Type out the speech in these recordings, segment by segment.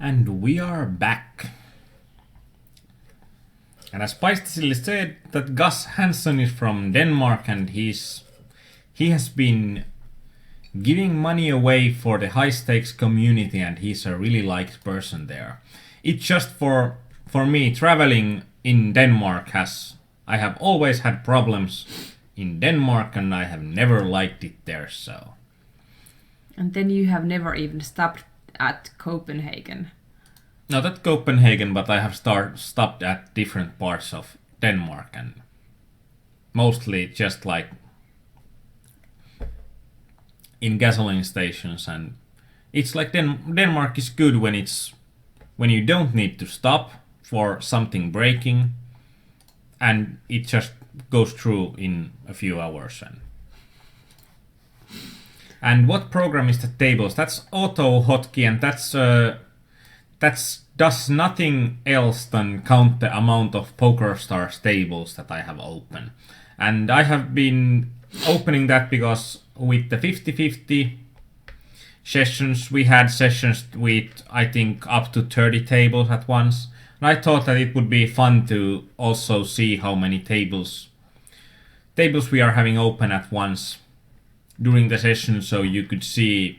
And we are back. And as Paistisille said, that Gus Hansen is from Denmark and he has been giving money away for the high stakes community and he's a really liked person there. It's just for me traveling in Denmark I have always had problems in Denmark and I have never liked it there, so. And then you have never even stopped at Copenhagen. Not at Copenhagen, but I have stopped at different parts of Denmark and mostly just like in gasoline stations, and it's like Denmark is good when you don't need to stop for something breaking and it just goes through in a few hours. And what program is the tables? That's auto hotkey, and that's does nothing else than count the amount of PokerStars tables that I have open. And I have been opening that because with the 50-50 sessions, we had sessions with, I think, up to 30 tables at once. And I thought that it would be fun to also see how many tables we are having open at once during the session, so you could see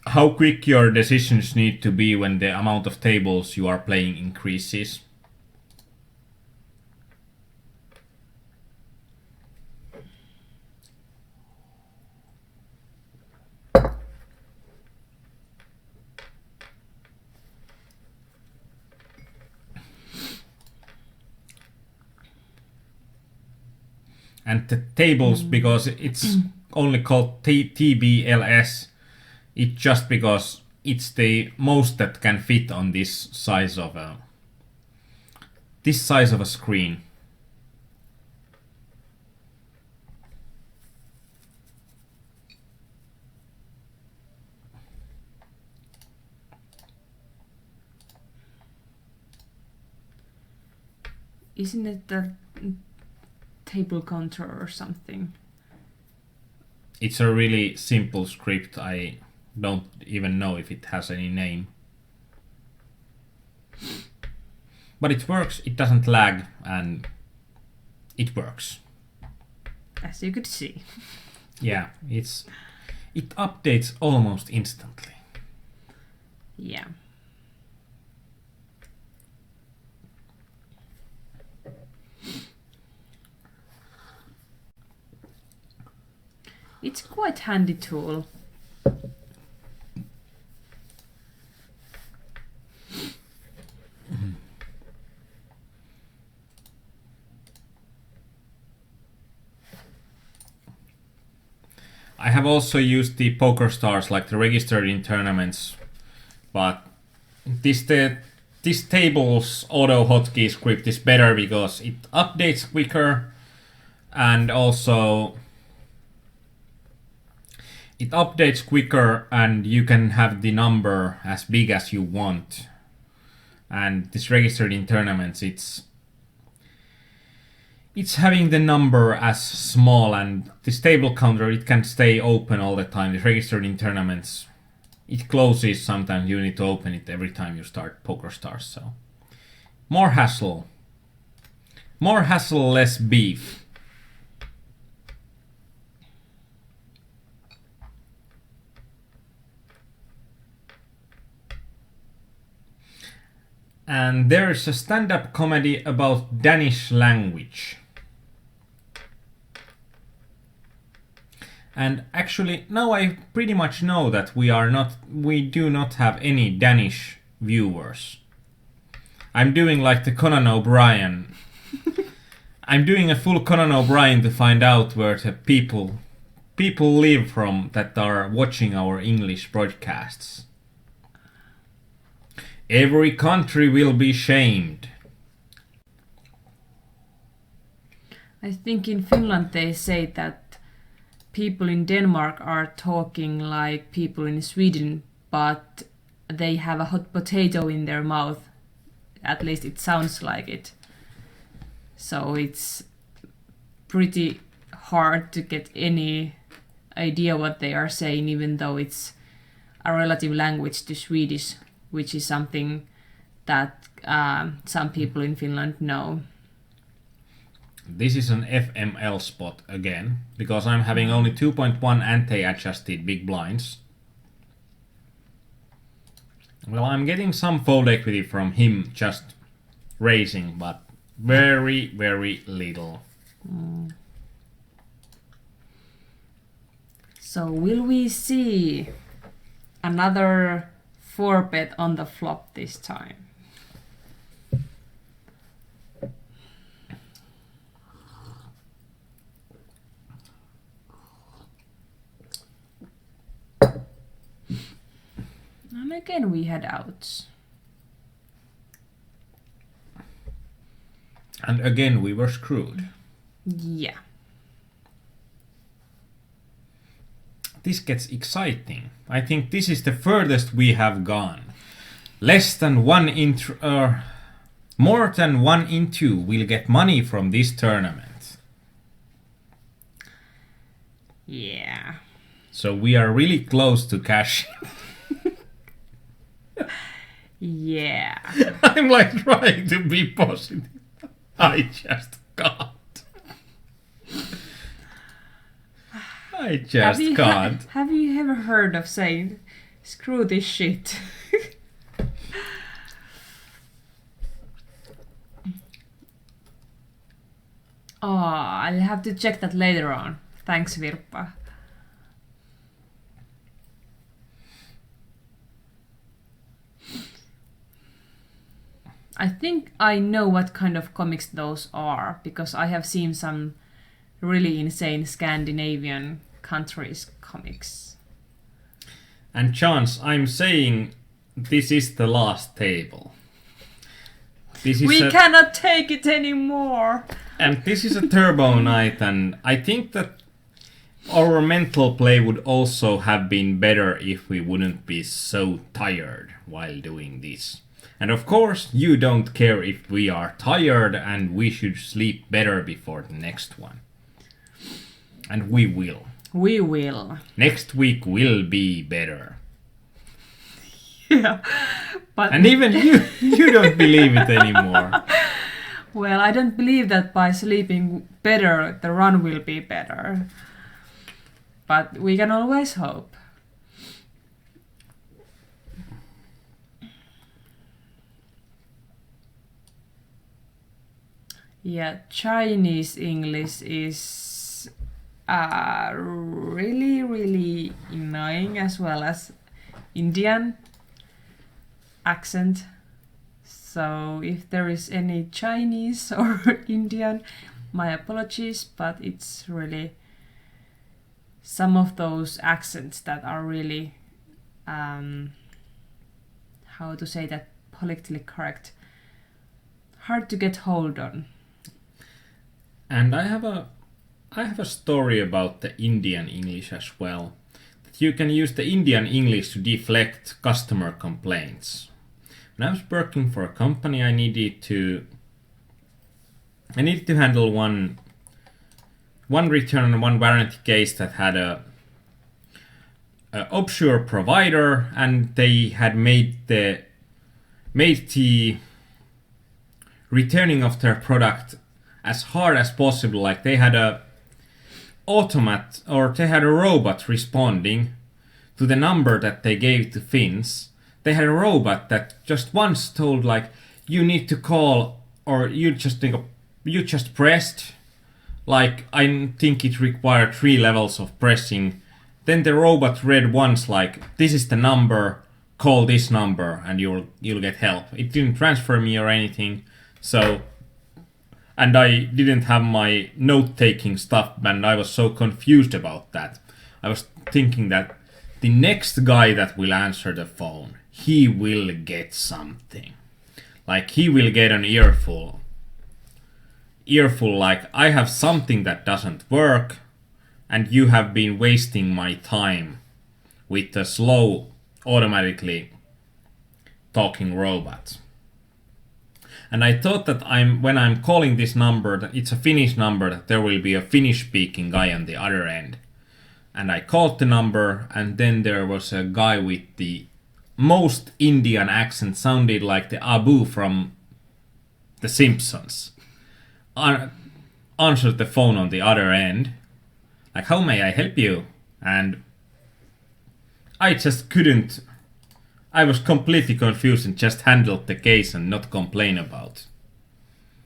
how quick your decisions need to be when the amount of tables you are playing increases. And the tables, because it's only called TBLS, it's just because it's the most that can fit on this size of a screen. Isn't it the table counter or something? It's a really simple script. I don't even know if it has any name. But it works, it doesn't lag, and it works. As you could see. Yeah, it updates almost instantly. Yeah. It's quite handy tool. I have also used the PokerStars, like the registered in tournaments, but this table's auto hotkey script is better because it updates quicker, and also it updates quicker and you can have the number as big as you want. And this registered in tournaments, it's having the number as small, and this table counter, it can stay open all the time. This registered in tournaments, it closes sometimes, you need to open it every time you start PokerStars, so more hassle, less beef. And there is a stand-up comedy about Danish language. And actually, now I pretty much know that we do not have any Danish viewers. I'm doing like the Conan O'Brien. I'm doing a full Conan O'Brien to find out where the people live from that are watching our English broadcasts. Every country will be shamed. I think in Finland they say that people in Denmark are talking like people in Sweden, but they have a hot potato in their mouth. At least it sounds like it. So it's pretty hard to get any idea what they are saying, even though it's a relative language to Swedish. which is something that some people in Finland know. This is an FML spot again, because I'm having only 2.1 anti-adjusted big blinds. Well, I'm getting some fold equity from him just raising, but very, very little. So will we see another 4-bet on the flop this time? And again we had outs. And again we were screwed. Yeah. This gets exciting. I think this is the furthest we have gone. Less than 1 in... more than 1 in 2 will get money from this tournament. Yeah. So we are really close to cash. Yeah. I'm like trying to be positive. I just can't. I just can't. Have you ever heard of saying, screw this shit? Oh, I'll have to check that later on. Thanks, Virpa. I think I know what kind of comics those are, because I have seen some really insane Scandinavian countries comics. And Chance, I'm saying this is the last table. We cannot take it anymore! And this is a turbo night, and I think that our mental play would also have been better if we wouldn't be so tired while doing this. And of course, you don't care if we are tired, and we should sleep better before the next one. And we will. We will. Next week will be better. Yeah, but... And even you don't believe it anymore. Well, I don't believe that by sleeping better, the run will be better. But we can always hope. Yeah, Chinese English is really, really annoying, as well as Indian accent. So if there is any Chinese or Indian, my apologies, but it's really some of those accents that are really, how to say that politically correct, hard to get hold on. And I have a story about the Indian English as well. That you can use the Indian English to deflect customer complaints. When I was working for a company, I needed to handle one return and one warranty case that had a offshore provider, and they had made the returning of their product as hard as possible. Like they had a robot responding to the number that they gave to Finns. They had a robot that just once told, like, you need to call, or you just pressed. Like, I think it required 3 levels of pressing. Then the robot read once, like, this is the number, call this number and you'll get help. It didn't transfer me or anything. So, and I didn't have my note-taking stuff, and I was so confused about that. I was thinking that the next guy that will answer the phone, he will get something. Like, he will get an earful, like, I have something that doesn't work, and you have been wasting my time with a slow, automatically talking robot. And I thought that when I'm calling this number, that it's a Finnish number, that there will be a Finnish-speaking guy on the other end. And I called the number, and then there was a guy with the most Indian accent sounded like the Abu from The Simpsons. Answered the phone on the other end. Like, how may I help you? And I just couldn't. I was completely confused and just handled the case and not complain about.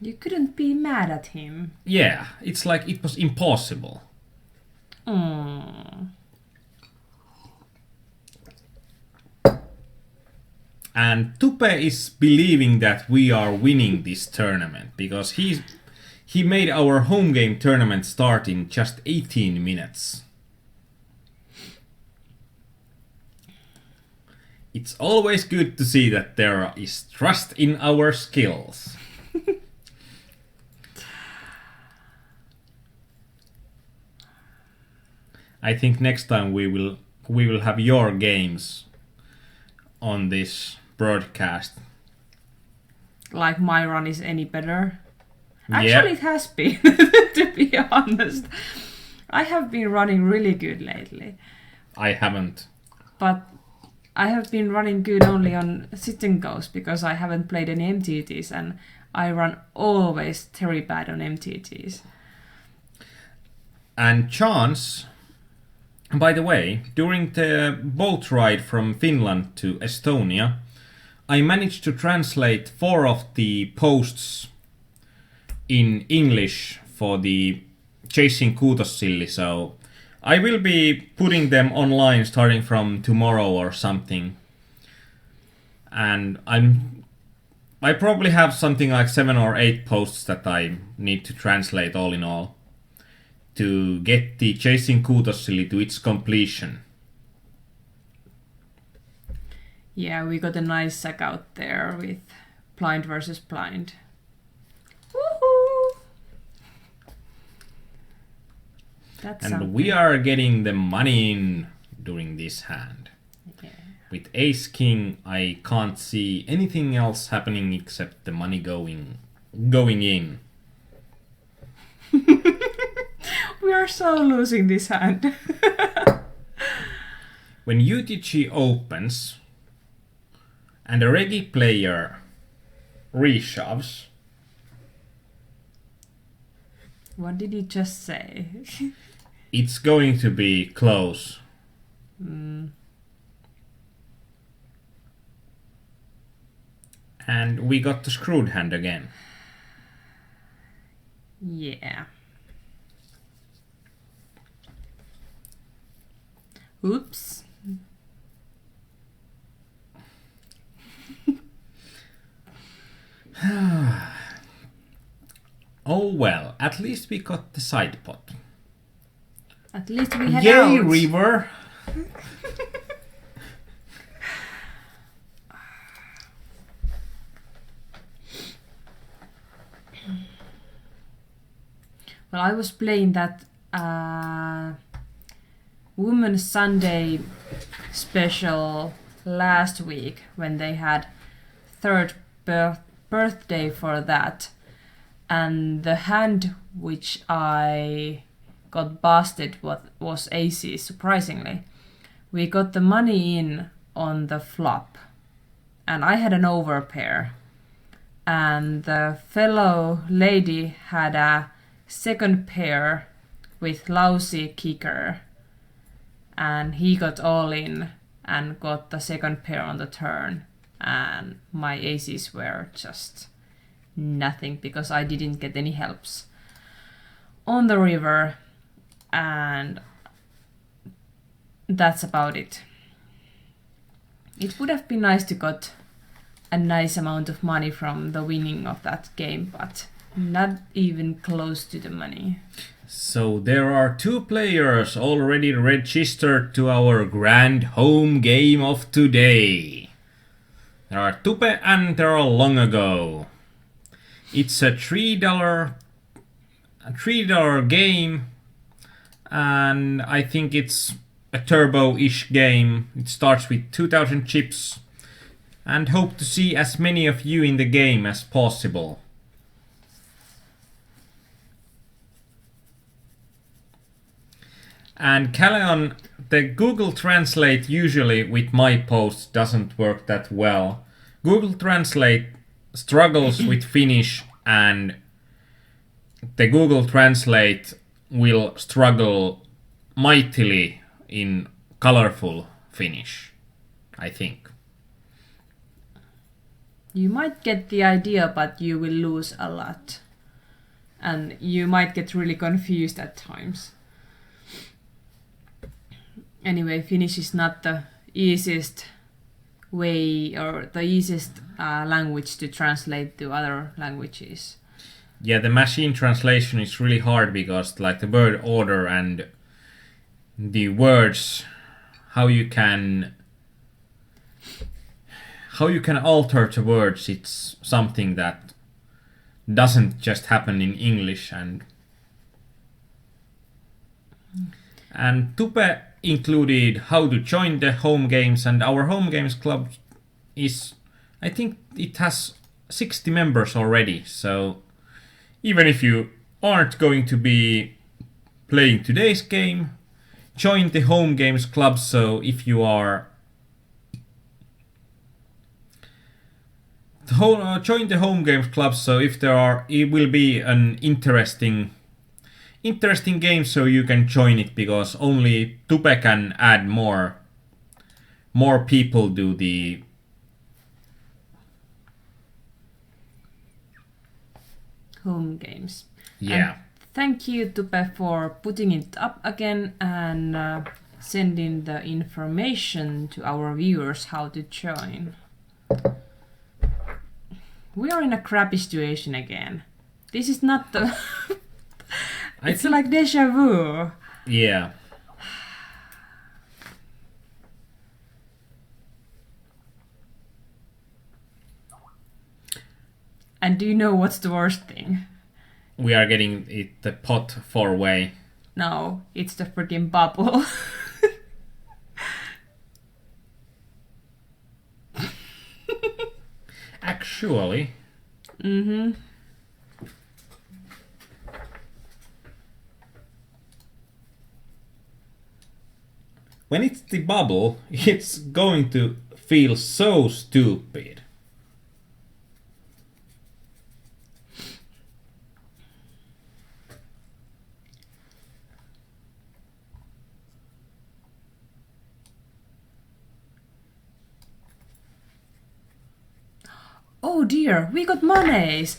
You couldn't be mad at him. Yeah, it's like it was impossible. Mm. And Tupe is believing that we are winning this tournament because he made our home game tournament start in just 18 minutes. It's always good to see that there is trust in our skills. I think next time we will have your games on this broadcast. Like my run is any better? Yeah. Actually, it has been, to be honest. I have been running really good lately. I haven't. But I have been running good only on sit and goes because I haven't played any MTTs and I run always very bad on MTTs. And Chance, by the way, during the boat ride from Finland to Estonia, I managed to translate 4 of the posts in English for the Chasing Kuutossilli, so I will be putting them online starting from tomorrow or something. And I probably have something like 7 or 8 posts that I need to translate all in all to get the Chasing Kuutossilli to its completion. Yeah, we got a nice sack out there with blind versus blind. Woohoo! That's And something. we are getting the money in during this hand. Yeah. With Ace King, I can't see anything else happening except the money going in. We are so losing this hand. When UTG opens and a Regi player reshoves, What did you just say? it's going to be close. And we got the screwed hand again. Yeah. Oops. Oh well, at least we got the side pot. At least we had Yay, out. River! Well, I was playing that Women's Sunday special last week when they had third birthday for that. And the hand which I got busted was aces, surprisingly. We got the money in on the flop. And I had an overpair. And the fellow lady had a second pair with lousy kicker. And he got all in and got the second pair on the turn. And my aces were just nothing because I didn't get any helps on the river, and that's about it. It would have been nice to got a nice amount of money from the winning of that game, but not even close to the money. So there are 2 players already registered to our grand home game of today. There are Tupe and there are Long Ago. It's a $3 game, and I think it's a turbo-ish game. It starts with 2,000 chips, and hope to see as many of you in the game as possible. And Callion, the Google Translate usually with my posts doesn't work that well. Google Translate struggles with Finnish, and the Google Translate will struggle mightily in colorful Finnish, I think. You might get the idea, but you will lose a lot. And you might get really confused at times. Anyway, Finnish is not the easiest way or the easiest language to translate to other languages. Yeah, the machine translation is really hard because like the word order and the words, how you can alter the words, it's something that doesn't just happen in English. And Tupe included how to join the home games, and our home games club is, I think it has 60 members already, so even if you aren't going to be playing today's game, join the home games club. So if you are join the home games club, so if it will be an interesting game, so you can join it, because only Tupe can add more people to the home games. Yeah. And thank you, Tupe, for putting it up again and sending the information to our viewers how to join. We are in a crappy situation again. This is not the... It's like deja vu. Yeah. And do you know what's the worst thing? We are getting the pot 4-way. No, it's the freaking bubble. Actually. Mm-hmm. When it's the bubble, it's going to feel so stupid. Oh dear, we got monies!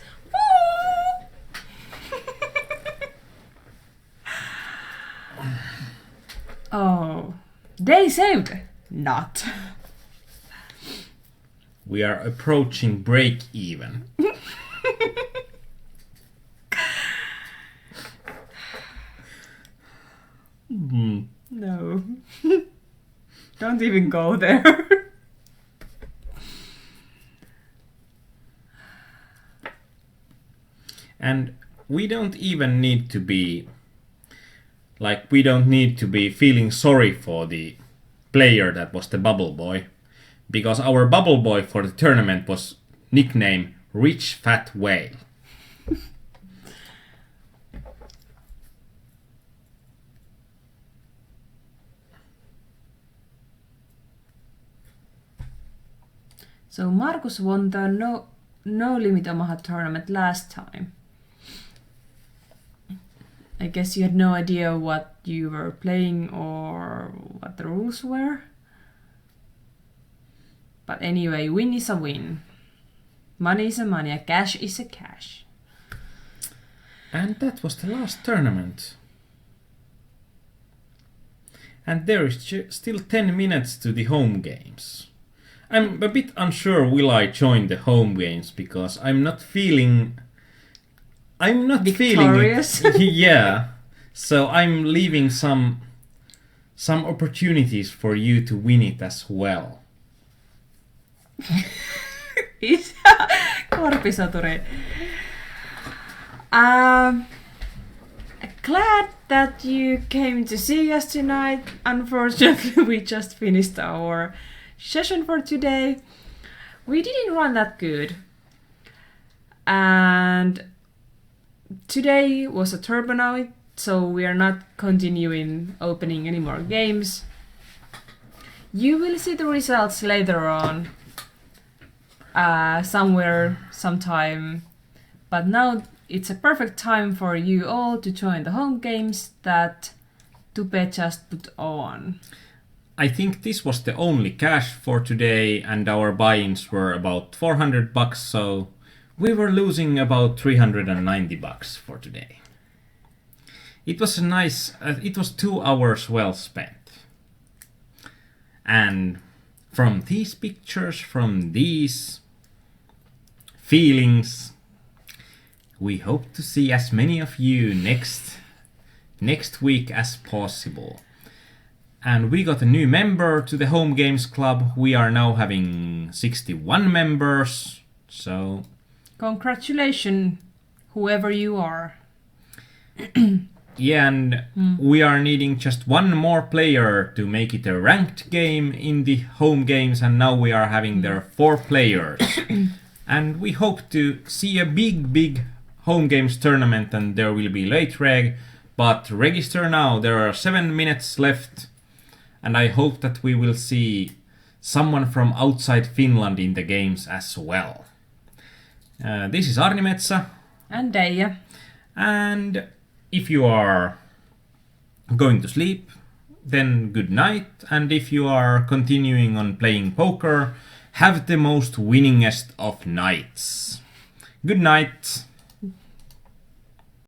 Oh, they saved. Not. We are approaching break even. No. Don't even go there. And we don't even need to be we don't need to be feeling sorry for the player that was the bubble boy, because our bubble boy for the tournament was nicknamed Rich Fat Whale. So Markus won the no limit Omaha tournament last time. I guess you had no idea what you were playing or what the rules were. But anyway, win is a win. Money is a money, a cash is a cash. And that was the last tournament. And there is still 10 minutes to the home games. I'm a bit unsure will I join the home games, because I'm not feeling victorious. Feeling it. Yeah. So I'm leaving some opportunities for you to win it as well. Korpisoturi. Glad that you came to see us tonight. Unfortunately, we just finished our session for today. We didn't run that good. And today was a so we are not continuing opening any more games. You will see the results later on, somewhere, sometime. But now it's a perfect time for you all to join the home games that Tupe just put on. I think this was the only cash for today, and our buy-ins were about $400, so we were losing about $390 for today. It was a nice. It was 2 hours well spent. And from these pictures, from these feelings, we hope to see as many of you next week as possible. And we got a new member to the Home Games Club. We are now having 61 members. So congratulations, whoever you are. Yeah, and we are needing just 1 more player to make it a ranked game in the home games, and now we are having there 4 players. And we hope to see a big home games tournament, and there will be late reg, but register now. There are 7 minutes left, and I hope that we will see someone from outside Finland in the games as well. This is Aarnimetsa. And Dayah. And if you are going to sleep, then good night. And if you are continuing on playing poker, have the most winningest of nights. Good night.